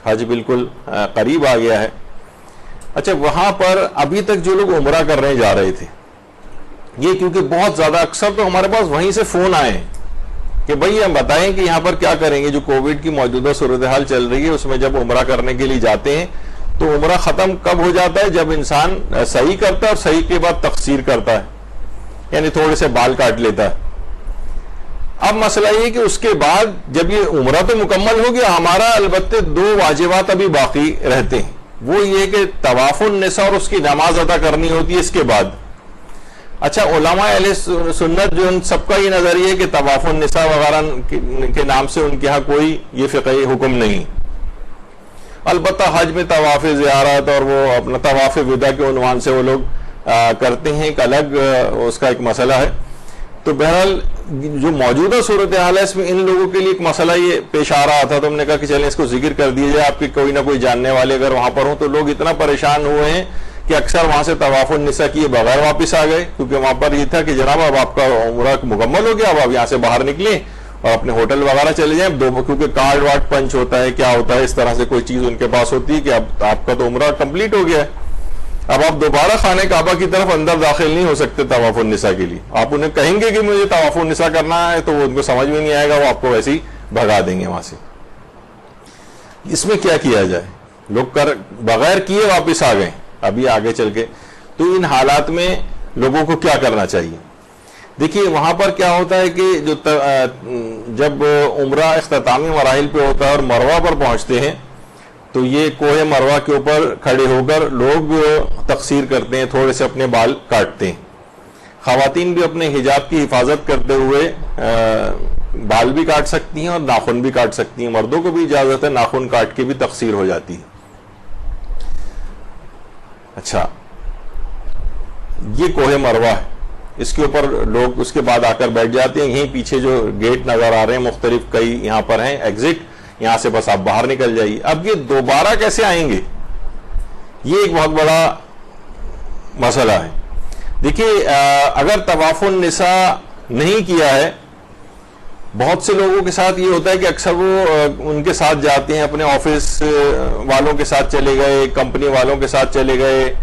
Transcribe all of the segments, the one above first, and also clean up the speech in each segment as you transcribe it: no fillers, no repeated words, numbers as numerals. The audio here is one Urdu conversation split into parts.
حج بالکل قریب آ گیا ہے. اچھا وہاں پر ابھی تک جو لوگ عمرہ کرنے جا رہے تھے یہ کیونکہ بہت زیادہ اکثر تو ہمارے پاس وہیں سے فون آئے ہیں کہ بھئی ہم بتائیں کہ یہاں پر کیا کریں گے. جو کووڈ کی موجودہ صورتحال چل رہی ہے اس میں جب عمرہ کرنے کے لیے جاتے ہیں تو عمرہ ختم کب ہو جاتا ہے؟ جب انسان صحیح کرتا ہے اور صحیح کے بعد تقصیر کرتا ہے, یعنی تھوڑے سے بال کاٹ لیتا ہے. اب مسئلہ یہ کہ اس کے بعد جب یہ عمرہ تو مکمل ہو گیا, ہمارا البتہ 2 واجبات ابھی باقی رہتے ہیں. وہ یہ کہ طواف النساء اور اس کی نماز ادا کرنی ہوتی ہے اس کے بعد. اچھا علماء اہل سنت جو ان سب کا یہ نظریہ ہے کہ طواف النساء وغیرہ کے نام سے ان کے ہاں کوئی یہ فقہی حکم نہیں. البتہ حج میں طواف زیارت اور وہ اپنا طواف وداع کے عنوان سے وہ لوگ کرتے ہیں, ایک الگ اس کا ایک مسئلہ ہے. تو بہرحال جو موجودہ صورتحال ہے اس میں ان لوگوں کے لیے ایک مسئلہ یہ پیش آ رہا تھا, تو ہم نے کہا کہ چلیں اس کو ذکر کر دیا جائے. آپ کے کوئی نہ کوئی جاننے والے اگر وہاں پر ہوں تو لوگ اتنا پریشان ہوئے ہیں کہ اکثر وہاں سے طواف النساء کیے بغیر واپس آ گئے, کیونکہ وہاں پر یہ تھا کہ جناب اب آپ کا عمرہ مکمل ہو گیا, اب آپ یہاں سے باہر نکلیں اور اپنے ہوٹل وغیرہ چلے جائیں. کیونکہ کارڈ وارڈ پنچ ہوتا ہے, کیا ہوتا ہے, اس طرح سے کوئی چیز ان کے پاس ہوتی ہے کہ اب آپ کا تو عمرہ کمپلیٹ ہو گیا ہے, اب آپ دوبارہ خانہ کعبہ کی طرف اندر داخل نہیں ہو سکتے طواف النساء کے لیے. آپ انہیں کہیں گے کہ مجھے طواف النساء کرنا ہے تو وہ ان کو سمجھ میں نہیں آئے گا, وہ آپ کو ویسے ہی بھگا دیں گے وہاں سے. اس میں کیا کیا جائے؟ لوگ بغیر کیے واپس آ گئے ابھی آگے چل کے, تو ان حالات میں لوگوں کو کیا کرنا چاہیے؟ دیکھیے وہاں پر کیا ہوتا ہے کہ جب عمرہ اختتامی مراحل پہ ہوتا ہے اور مروہ پر پہنچتے ہیں تو یہ کوہ مروہ کے اوپر کھڑے ہو کر لوگ تقصیر کرتے ہیں, تھوڑے سے اپنے بال کاٹتے ہیں. خواتین بھی اپنے حجاب کی حفاظت کرتے ہوئے بال بھی کاٹ سکتی ہیں اور ناخن بھی کاٹ سکتی ہیں. مردوں کو بھی اجازت ہے ناخن کاٹ کے بھی تقصیر ہو جاتی ہے. اچھا یہ کوہ مروہ ہے, اس کے اوپر لوگ اس کے بعد آ کر بیٹھ جاتے ہیں. یہیں پیچھے جو گیٹ نظر آ رہے ہیں مختلف کئی یہاں پر ہیں ایگزٹ, یہاں سے بس آپ باہر نکل جائیے. اب یہ دوبارہ کیسے آئیں گے یہ ایک بہت بڑا مسئلہ ہے. دیکھیے اگر طواف النساء نہیں کیا ہے, بہت سے لوگوں کے ساتھ یہ ہوتا ہے کہ اکثر وہ ان کے ساتھ جاتے ہیں, اپنے آفس والوں کے ساتھ چلے گئے, کمپنی والوں کے ساتھ چلے گئے,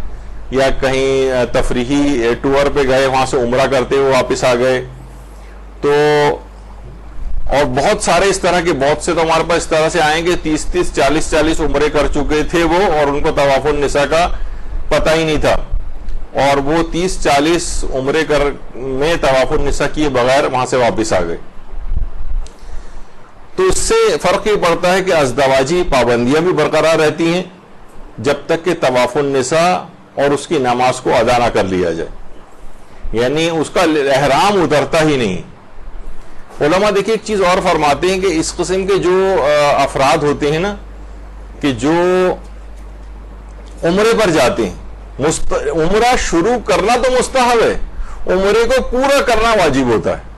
یا کہیں تفریحی ٹور پہ گئے, وہاں سے عمرہ کرتے ہوئے واپس آ گئے. تو اور بہت سارے اس طرح کے, بہت سے تو ہمارے پاس اس طرح سے آئیں گے 30 40 عمرے کر چکے تھے وہ, اور ان کو طواف النساء کا پتہ ہی نہیں تھا, اور وہ 30 40 عمرے میں طواف النساء کیے بغیر وہاں سے واپس آ گئے. تو اس سے فرق یہ پڑتا ہے کہ ازدواجی پابندیاں بھی برقرار رہتی ہیں جب تک کہ طواف النساء اور اس کی نماز کو ادا نہ کر لیا جائے, یعنی اس کا احرام اترتا ہی نہیں. علماء دیکھیں ایک چیز اور فرماتے ہیں کہ اس قسم کے جو افراد ہوتے ہیں نا کہ جو عمرے پر جاتے ہیں, عمرہ شروع کرنا تو مستحب ہے, عمرے کو پورا کرنا واجب ہوتا ہے.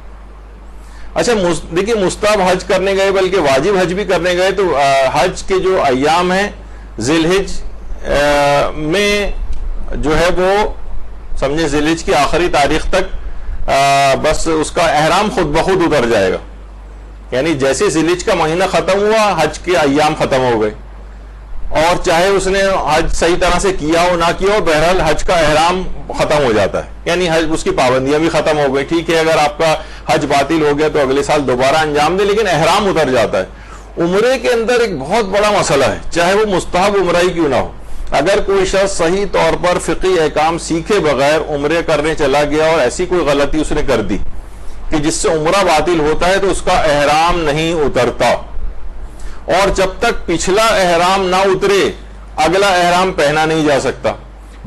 اچھا دیکھیے مستحب حج کرنے گئے بلکہ واجب حج بھی کرنے گئے تو حج کے جو ایام ہیں ذی الحج میں جو ہے وہ سمجھے ذی الحج کی آخری تاریخ تک بس اس کا احرام خود بخود اتر جائے گا, یعنی جیسے ذی الحج کا مہینہ ختم ہوا حج کے ایام ختم ہو گئے, اور چاہے اس نے حج صحیح طرح سے کیا ہو نہ کیا ہو, بہرحال حج کا احرام ختم ہو جاتا ہے, یعنی حج اس کی پابندیاں بھی ختم ہو گئی. ٹھیک ہے اگر آپ کا حج باطل ہو گیا تو اگلے سال دوبارہ انجام دے, لیکن احرام اتر جاتا ہے. عمرے کے اندر ایک بہت بڑا مسئلہ ہے, چاہے وہ مستحب عمرہ ہی کیوں نہ ہو. اگر کوئی شخص صحیح طور پر فقہی احکام سیکھے بغیر عمرے کرنے چلا گیا اور ایسی کوئی غلطی اس نے کر دی کہ جس سے عمرہ باطل ہوتا ہے تو اس کا احرام نہیں اترتا, اور جب تک پچھلا احرام نہ اترے اگلا احرام پہنا نہیں جا سکتا.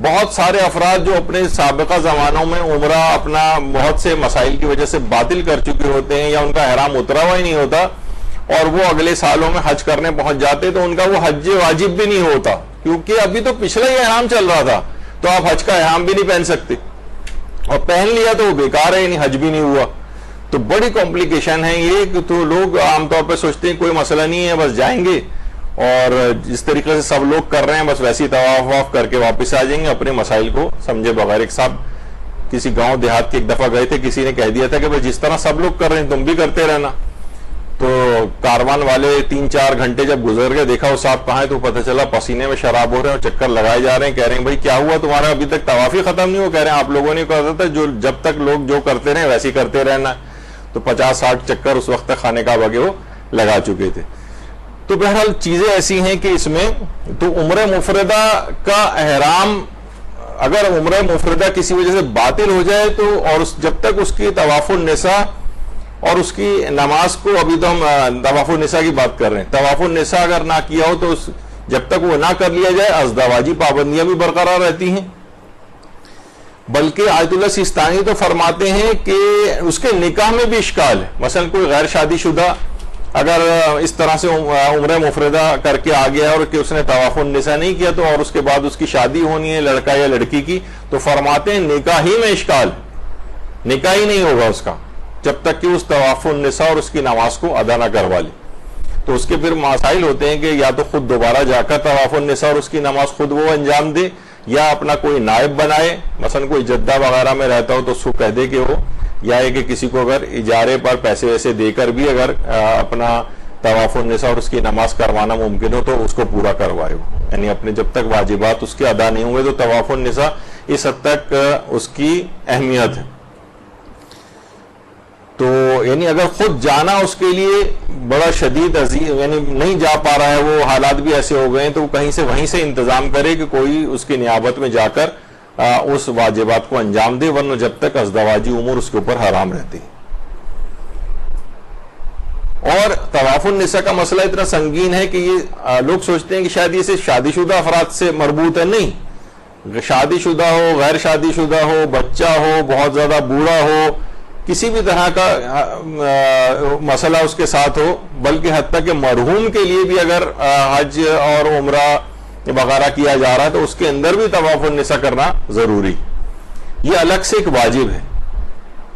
بہت سارے افراد جو اپنے سابقہ زمانوں میں عمرہ اپنا بہت سے مسائل کی وجہ سے باطل کر چکے ہوتے ہیں, یا ان کا احرام اترا ہوا ہی نہیں ہوتا اور وہ اگلے سالوں میں حج کرنے پہنچ جاتے تو ان کا وہ حج واجب بھی نہیں ہوتا, کیونکہ ابھی تو پچھلا ہی احرام چل رہا تھا. تو آپ حج کا احرام بھی نہیں پہن سکتے, اور پہن لیا تو وہ بیکار ہے, یعنی حج بھی نہیں ہوا. تو بڑی کمپلیکیشن ہے یہ, کہ تو لوگ عام طور پہ سوچتے ہیں کوئی مسئلہ نہیں ہے, بس جائیں گے اور جس طریقے سے سب لوگ کر رہے ہیں بس ویسے ہی طواف واف کر کے واپس آ جائیں گے اپنے مسائل کو سمجھے بغیر. ایک صاحب کسی گاؤں دیہات کے ایک دفعہ گئے تھے, کسی نے کہہ دیا تھا کہ بھائی جس طرح سب لوگ کر رہے ہیں تم بھی کرتے رہنا. تو کاروان والے 3-4 گھنٹے جب گزر گئے, دیکھا وہ صاحب کہاں ہے, تو پتہ چلا پسینے میں شراب ہو رہے ہیں اور چکر لگائے جا رہے ہیں. کہہ رہے ہیں بھائی کیا ہوا تمہارا, ابھی تک طواف ہی ختم نہیں ہو. کہہ رہے ہیں آپ لوگوں نے کہا تھا جو جب تک لوگ جو کرتے رہے ویسے ہی کرتے رہنا. تو 50-60 چکر اس وقت تک خانہ کعبہ کے وہ لگا چکے تھے. تو بہرحال چیزیں ایسی ہیں کہ اس میں تو عمرہ مفردہ کا احرام اگر عمرہ مفردہ کسی وجہ سے باطل ہو جائے تو, اور جب تک اس کی طواف النساء اور اس کی نماز کو, ابھی تو ہم طواف النساء کی بات کر رہے ہیں, طواف النساء اگر نہ کیا ہو تو جب تک وہ نہ کر لیا جائے ازدواجی پابندیاں بھی برقرار رہتی ہیں. بلکہ آیت اللہ سیستانی تو فرماتے ہیں کہ اس کے نکاح میں بھی اشکال ہے. مثلا کوئی غیر شادی شدہ اگر اس طرح سے عمرہ مفردہ کر کے آ گیا اور کہ اس نے طواف النساء نہیں کیا تو, اور اس کے بعد اس کی شادی ہونی ہے لڑکا یا لڑکی کی, تو فرماتے ہیں نکاح ہی میں اشکال, نکاح ہی نہیں ہوگا اس کا جب تک کہ اس طواف النساء اور اس کی نماز کو ادا نہ کروا لے. تو اس کے پھر مسائل ہوتے ہیں کہ یا تو خود دوبارہ جا کر طواف النساء اور اس کی نماز خود وہ انجام دے, یا اپنا کوئی نائب بنائے. مثلا کوئی جدہ وغیرہ میں رہتا ہو تو اس کو کہہ دے کہ وہ, یا کہ کسی کو اگر اجارے پر پیسے ویسے دے کر بھی اگر اپنا طواف النساء اور اس کی نماز کروانا ممکن ہو تو اس کو پورا کروائے. یعنی اپنے جب تک واجبات اس کے ادا نہیں ہوں گے تو طواف النساء اس حد تک اس کی اہمیت ہے. تو یعنی اگر خود جانا اس کے لیے بڑا شدید عزیز, یعنی نہیں جا پا رہا ہے, وہ حالات بھی ایسے ہو گئے ہیں, تو وہ کہیں سے وہیں سے انتظام کرے کہ کوئی اس کی نیابت میں جا کر اس واجبات کو انجام دے, ورنہ جب تک ازدواجی امور اس کے اوپر حرام رہتی. اور طواف النساء کا مسئلہ اتنا سنگین ہے کہ یہ لوگ سوچتے ہیں کہ شاید یہ صرف شادی شدہ افراد سے مربوط ہے. نہیں, شادی شدہ ہو, غیر شادی شدہ ہو, بچہ ہو, بہت زیادہ بوڑھا ہو, کسی بھی طرح کا مسئلہ اس کے ساتھ ہو, بلکہ حتیٰ کہ مرحوم کے لیے بھی اگر حج اور عمرہ وغیرہ کیا جا رہا ہے تو اس کے اندر بھی طواف النساء کرنا ضروری, یہ الگ سے ایک واجب ہے.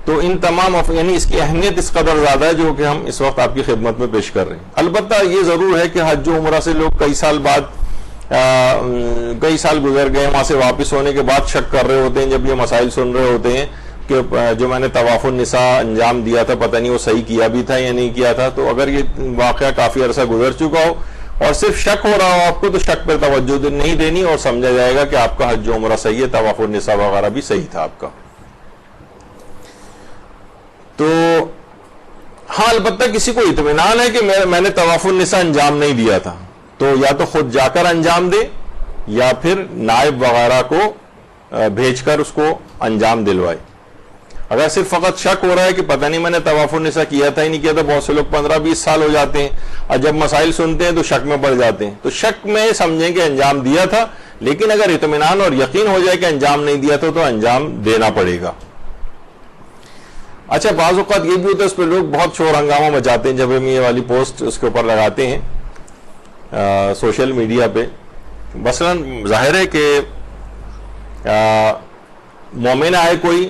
تو ان تمام یعنی اس کی اہمیت اس قدر زیادہ ہے جو کہ ہم اس وقت آپ کی خدمت میں پیش کر رہے ہیں. البتہ یہ ضرور ہے کہ حج و عمرہ سے لوگ کئی سال بعد کئی سال گزر گئے, وہاں سے واپس ہونے کے بعد شک کر رہے ہوتے ہیں جب یہ مسائل سن رہے ہوتے ہیں کہ جو میں نے طواف النساء انجام دیا تھا پتہ نہیں وہ صحیح کیا بھی تھا یا نہیں کیا تھا. تو اگر یہ واقعہ کافی عرصہ گزر چکا ہو اور صرف شک ہو رہا ہو آپ کو, تو شک پر توجہ نہیں دینی اور سمجھا جائے گا کہ آپ کا حج و عمرہ صحیح ہے, طواف النساء وغیرہ بھی صحیح تھا آپ کا. تو ہاں البتہ کسی کو اطمینان ہے کہ میں نے طواف النساء انجام نہیں دیا تھا, تو یا تو خود جا کر انجام دے یا پھر نائب وغیرہ کو بھیج کر اس کو انجام دلوائے. اگر صرف فقط شک ہو رہا ہے کہ پتہ نہیں میں نے طواف النساء کیا تھا ہی نہیں کیا تھا, بہت سے لوگ 15-20 سال ہو جاتے ہیں اور جب مسائل سنتے ہیں تو شک میں پڑ جاتے ہیں, تو شک میں سمجھیں کہ انجام دیا تھا, لیکن اگر اطمینان اور یقین ہو جائے کہ انجام نہیں دیا تھا تو انجام دینا پڑے گا. اچھا, بعض اوقات یہ بھی ہوتا ہے اس پہ لوگ بہت شور ہنگامہ مچاتے ہیں جب ہم یہ والی پوسٹ اس کے اوپر لگاتے ہیں سوشل میڈیا پہ. مثلا ظاہر ہے کہ مومن آئے کوئی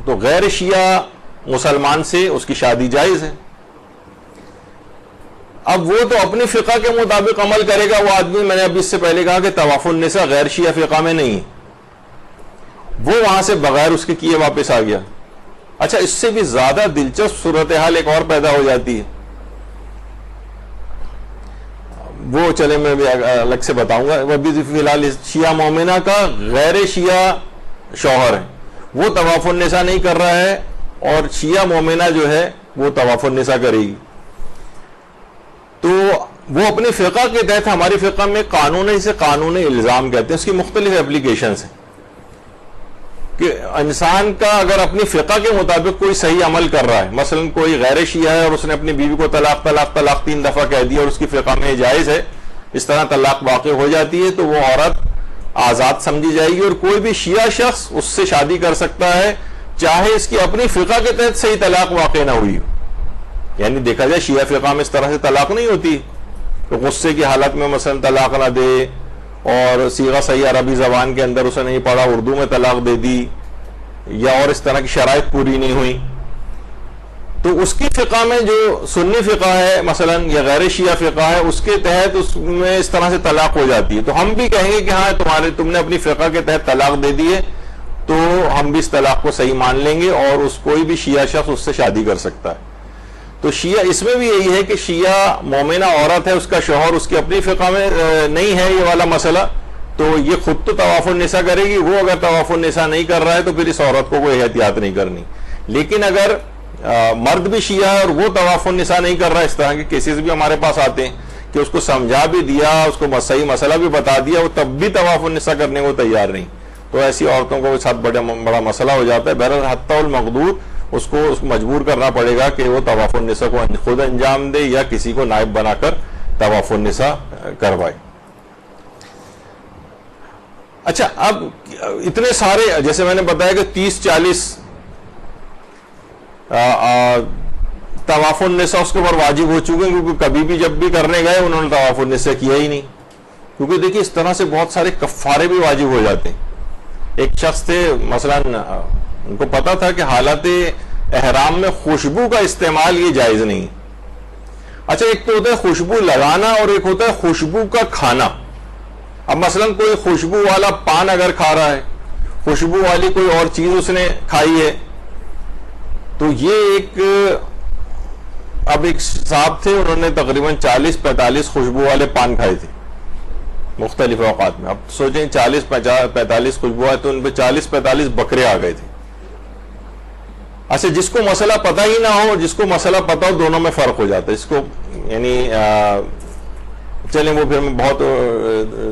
تو غیر شیعہ مسلمان سے اس کی شادی جائز ہے. اب وہ تو اپنی فقہ کے مطابق عمل کرے گا وہ آدمی, میں نے ابھی اس سے پہلے کہا کہ طواف النساء غیر شیعہ فقہ میں نہیں, وہ وہاں سے بغیر اس کے کیے واپس آ گیا. اچھا, اس سے بھی زیادہ دلچسپ صورتحال ایک اور پیدا ہو جاتی ہے, وہ چلے میں بھی الگ سے بتاؤں گا. وہ بھی فی الحال شیعہ مومنہ کا غیر شیعہ شوہر ہے, وہ طواف النساء نہیں کر رہا ہے اور شیعہ مومنہ جو ہے وہ طواف النساء کرے گی. تو وہ اپنی فقہ کے تحت, ہماری فقہ میں قانون, اسے قانون الزام کہتے ہیں, اس کی مختلف اپلیکیشنز ہیں کہ انسان کا اگر اپنی فقہ کے مطابق کوئی صحیح عمل کر رہا ہے, مثلا کوئی غیر شیعہ ہے اور اس نے اپنی بیوی کو طلاق طلاق طلاق 3 دفعہ کہہ دیا اور اس کی فقہ میں جائز ہے, اس طرح طلاق واقع ہو جاتی ہے, تو وہ عورت آزاد سمجھی جائے گی اور کوئی بھی شیعہ شخص اس سے شادی کر سکتا ہے چاہے اس کی اپنی فقہ کے تحت صحیح طلاق واقع نہ ہوئی ہو. یعنی دیکھا جائے شیعہ فقہ میں اس طرح سے طلاق نہیں ہوتی, تو غصے کی حالت میں مثلا طلاق نہ دے اور صیغہ صحیح عربی زبان کے اندر اسے نہیں پڑھا اردو میں طلاق دے دی, یا اور اس طرح کی شرائط پوری نہیں ہوئی, تو اس کی فقہ میں جو سنی فقہ ہے مثلا یا غیر شیعہ فقہ ہے اس کے تحت اس میں اس طرح سے طلاق ہو جاتی ہے. تو ہم بھی کہیں گے کہ ہاں تم نے اپنی فقہ کے تحت طلاق دے دی ہے, تو ہم بھی اس طلاق کو صحیح مان لیں گے اور کوئی بھی شیعہ شخص اس سے شادی کر سکتا ہے. تو تو شیعہ اس میں بھی یہی ہے کہ شیعہ مومنہ عورت ہے، اس کا شوہر اس کی اپنی فقہ میں نہیں ہے یہ والا مسئلہ، تو یہ خود تو طواف النساء کرے گی، وہ اگر طواف النساء نہیں کر رہا ہے تو پھر اس عورت کو کوئی احتیاط نہیں کرنی. لیکن اگر مرد بھی شیعہ ہے اور وہ طواف النساء نہیں کر رہا، اس طرح کے کیسز بھی ہمارے پاس آتے ہیں کہ اس کو سمجھا بھی دیا، اس کو صحیح مسئلہ بھی بتا دیا، وہ تب بھی طواف النساء کرنے کو تیار نہیں، تو ایسی عورتوں کو ساتھ بڑا مسئلہ ہو جاتا ہے. بہرحال حتی المقدور اس کو مجبور کرنا پڑے گا کہ وہ طواف النساء کو خود انجام دے یا کسی کو نائب بنا کر طواف النساء کروائے. اچھا، اب اتنے سارے جیسے میں نے بتایا کہ 30-40 طواف النساء اس کے اوپر واجب ہو چکے ہیں، کیونکہ کبھی بھی جب بھی کرنے گئے انہوں نے طواف النساء کیا ہی نہیں. کیونکہ دیکھیے اس طرح سے بہت سارے کفارے بھی واجب ہو جاتے ہیں. ایک شخص تھے مثلا ان کو پتا تھا کہ حالت احرام میں خوشبو کا استعمال یہ جائز نہیں. اچھا، ایک تو ہوتا ہے خوشبو لگانا اور ایک ہوتا ہے خوشبو کا کھانا. اب مثلا کوئی خوشبو والا پان اگر کھا رہا ہے، خوشبو والی کوئی اور چیز اس نے کھائی ہے، تو یہ اب ایک صاحب تھے، انہوں نے تقریباً 40-45 خوشبو والے پان کھائے تھے مختلف اوقات میں. اب سوچیں 40-45 خوشبو آئے تو ان پہ 40-45 بکرے آ گئے تھے. اچھا، جس کو مسئلہ پتہ ہی نہ ہو، جس کو مسئلہ پتہ ہو، دونوں میں فرق ہو جاتا ہے. اس کو یعنی چلیں وہ پھر بہت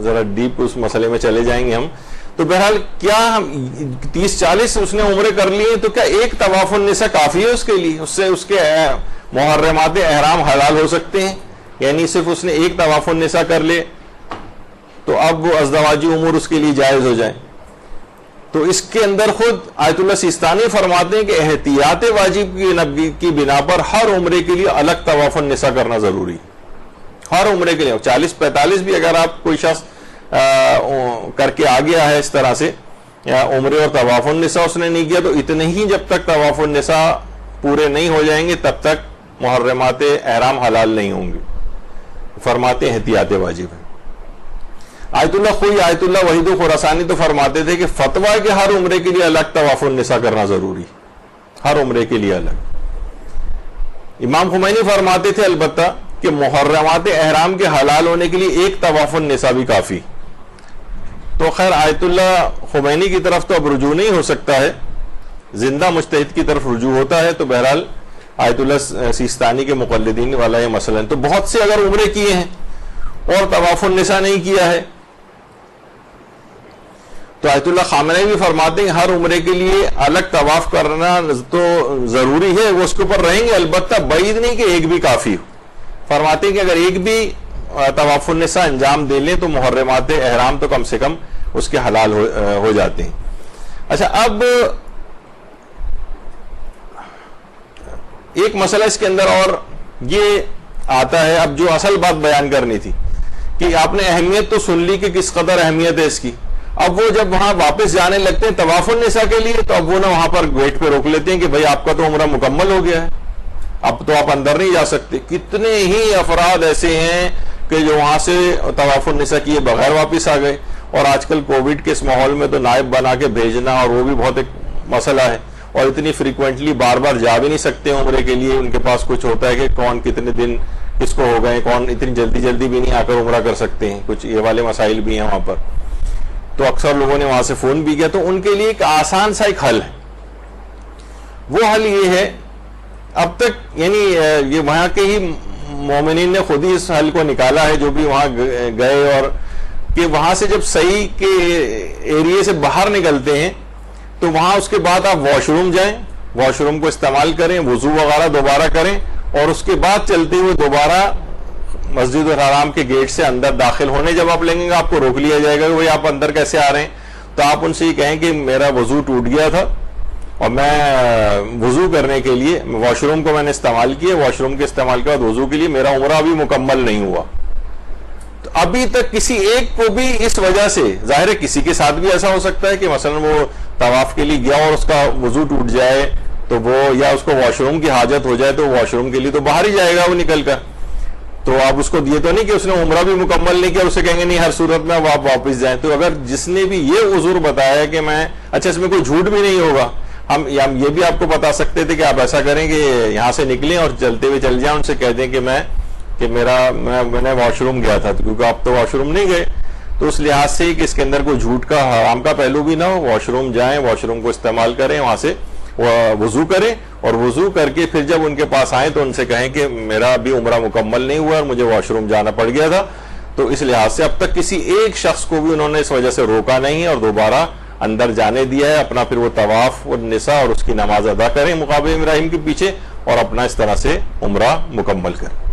ذرا ڈیپ اس مسئلے میں چلے جائیں گے ہم. تو بہرحال کیا ہم 30-40 اس نے عمرے کر لیے تو کیا ایک طواف النساء کافی ہے اس کے لیے؟ اس سے اس کے محرمات احرام حلال ہو سکتے ہیں؟ یعنی صرف اس نے ایک طواف النساء کر لے تو اب وہ ازدواجی امور اس کے لیے جائز ہو جائیں. تو اس کے اندر خود آیت اللہ سیستانی فرماتے ہیں کہ احتیاط واجب کی بنا پر ہر عمرے کے لیے الگ طواف النساء کرنا ضروری. ہر عمرے کے لیے 40-45 بھی اگر آپ کوئی شخص کر کے آ گیا ہے اس طرح سے عمرے اور طواف النساء اس نے نہیں کیا، تو اتنے ہی جب تک طواف النساء پورے نہیں ہو جائیں گے تب تک محرمات احرام حلال نہیں ہوں گے. فرماتے ہیں احتیاط واجب ہے. آیت اللہ خوئی آیت اللہ وحید خراسانی تو فرماتے تھے کہ فتویٰ ہے کہ ہر عمرے کے لیے الگ طواف النساء کرنا ضروری، ہر عمرے کے لیے الگ. امام خمینی فرماتے تھے البتہ کہ محرمات احرام کے حلال ہونے کے لیے ایک طواف النساء بھی کافی. تو خیر آیت اللہ خمینی کی طرف تو اب رجوع نہیں ہو سکتا ہے، زندہ مجتہد کی طرف رجوع ہوتا ہے. تو بہرحال آیت اللہ سیستانی کے مقلدین والا یہ مسئلہ ہے. تو بہت سے اگر عمرے کیے ہیں اور طواف النساء نہیں کیا ہے تو آیت اللہ خامنئی بھی فرماتے ہیں ہر عمرے کے لیے الگ طواف کرنا تو ضروری ہے، وہ اس کے اوپر رہیں گے، البتہ بعید نہیں کہ ایک بھی کافی ہو. فرماتے ہیں کہ اگر ایک بھی طواف النساء انجام دے لیں تو محرمات احرام تو کم سے کم اس کے حلال ہو جاتے ہیں. اچھا، اب ایک مسئلہ اس کے اندر اور یہ آتا ہے، اب جو اصل بات بیان کرنی تھی کہ آپ نے اہمیت تو سن لی کہ کس قدر اہمیت ہے اس کی. اب وہ جب وہاں واپس جانے لگتے ہیں طواف النساء کے لیے تو اب وہ نہ وہاں پر گیٹ پہ روک لیتے ہیں کہ بھائی آپ کا تو عمرہ مکمل ہو گیا ہے، اب تو آپ اندر نہیں جا سکتے. کتنے ہی افراد ایسے ہیں کہ جو وہاں سے طواف النساء کیے بغیر واپس آ گئے. اور آج کل کووڈ کے اس ماحول میں تو نائب بنا کے بھیجنا اور وہ بھی بہت ایک مسئلہ ہے، اور اتنی فریکوینٹلی بار بار جا بھی نہیں سکتے عمرے کے لیے. ان کے پاس کچھ ہوتا ہے کہ کون کتنے دن کس کو ہو گئے، کون اتنی جلدی بھی نہیں آ کر عمرہ کر سکتے ہیں، کچھ یہ والے مسائل بھی ہیں وہاں پر. تو اکثر لوگوں نے وہاں سے فون بھی کیا. تو ان کے لیے ایک آسان سا ایک حل ہے. وہ حل یہ ہے، اب تک یعنی یہ وہاں کے ہی مومنین نے خود ہی اس حل کو نکالا ہے جو بھی وہاں گئے، اور کہ وہاں سے جب صحیح کے ایریے سے باہر نکلتے ہیں تو وہاں اس کے بعد آپ واش روم جائیں، واش روم کو استعمال کریں، وضو وغیرہ دوبارہ کریں، اور اس کے بعد چلتے ہوئے دوبارہ مسجد الحرام کے گیٹ سے اندر داخل ہونے جب آپ لیں گے آپ کو روک لیا جائے گا کہ بھائی آپ اندر کیسے آ رہے ہیں. تو آپ ان سے یہ کہیں کہ میرا وضو ٹوٹ گیا تھا اور میں وضو کرنے کے لیے واش روم کو میں نے استعمال کیا، واش روم کے استعمال کے بعد وضو کے لیے میرا عمرہ ابھی مکمل نہیں ہوا. تو ابھی تک کسی ایک کو بھی اس وجہ سے، ظاہر ہے کسی کے ساتھ بھی ایسا ہو سکتا ہے کہ مثلا وہ طواف کے لیے گیا اور اس کا وضو ٹوٹ جائے تو وہ، یا اس کو واش روم کی حاجت ہو جائے تو واش روم کے لیے تو باہر ہی جائے گا وہ نکل کر. تو آپ اس کو دیے تو نہیں کہ اس نے عمرہ بھی مکمل نہیں کیا، اسے کہیں گے نہیں ہر صورت میں اب آپ واپس جائیں. تو اگر جس نے بھی یہ عذر بتایا کہ میں، اچھا اس میں کوئی جھوٹ بھی نہیں ہوگا، ہم یہ بھی آپ کو بتا سکتے تھے کہ آپ ایسا کریں کہ یہاں سے نکلیں اور چلتے ہوئے چل جائیں، ان سے کہہ دیں کہ میں نے واش روم گیا تھا، کیونکہ آپ تو واش روم نہیں گئے، تو اس لحاظ سے کہ اس کے اندر کوئی جھوٹ کا حرام کا پہلو بھی نہ ہو، واش روم جائیں، واش روم کو استعمال کریں، وہاں سے وضو کریں، اور وضو کر کے پھر جب ان کے پاس آئیں تو ان سے کہیں کہ میرا ابھی عمرہ مکمل نہیں ہوا اور مجھے واش روم جانا پڑ گیا تھا. تو اس لحاظ سے اب تک کسی ایک شخص کو بھی انہوں نے اس وجہ سے روکا نہیں ہے اور دوبارہ اندر جانے دیا ہے. اپنا پھر وہ طواف والنساء اور اس کی نماز ادا کریں مقام ابراہیم کے پیچھے، اور اپنا اس طرح سے عمرہ مکمل کریں.